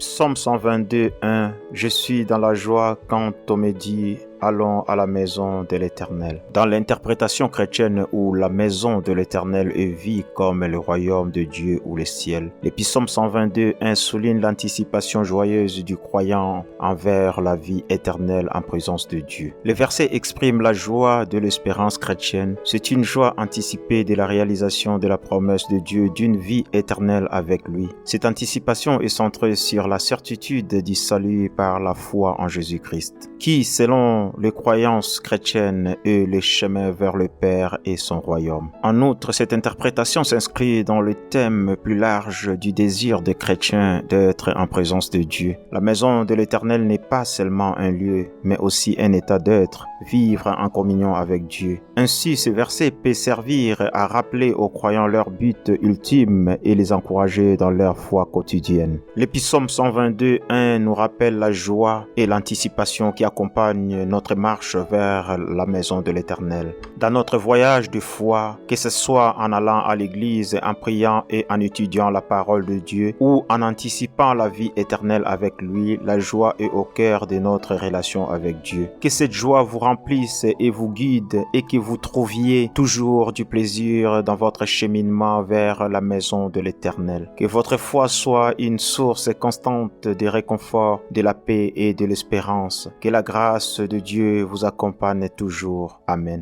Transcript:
Psaume 122, 1. Je suis dans la joie quand on me dit allons à la maison de l'Éternel. Dans l'interprétation chrétienne où la maison de l'Éternel est vue comme le royaume de Dieu ou le ciel, le psaume 122, 1 souligne l'anticipation joyeuse du croyant envers la vie éternelle en présence de Dieu. Le verset exprime la joie de l'espérance chrétienne. C'est une joie anticipée de la réalisation de la promesse de Dieu d'une vie éternelle avec lui. Cette anticipation est centrée sur la certitude du salut par la foi en Jésus-Christ, qui, selon les croyances chrétiennes, est le chemin vers le Père et son royaume. En outre, cette interprétation s'inscrit dans le thème plus large du désir des chrétiens d'être en présence de Dieu. La maison de l'Éternel n'est pas seulement un lieu, mais aussi un état d'être, vivre en communion avec Dieu. Ainsi, ce verset peut servir à rappeler aux croyants leur but ultime et les encourager dans leur foi quotidienne. Le psaume 122, 1 nous rappelle la joie et l'anticipation qui accompagnent notre marche vers la maison de l'Éternel. Dans notre voyage de foi, que ce soit en allant à l'église, en priant et en étudiant la parole de Dieu ou en anticipant la vie éternelle avec lui, la joie est au cœur de notre relation avec Dieu. Que cette joie vous remplisse et vous guide et que vous trouviez toujours du plaisir dans votre cheminement vers la maison de l'Éternel. Que votre foi soit une source constante de réconfort, de la paix et de l'espérance. Que la grâce de Dieu vous accompagne toujours. Amen.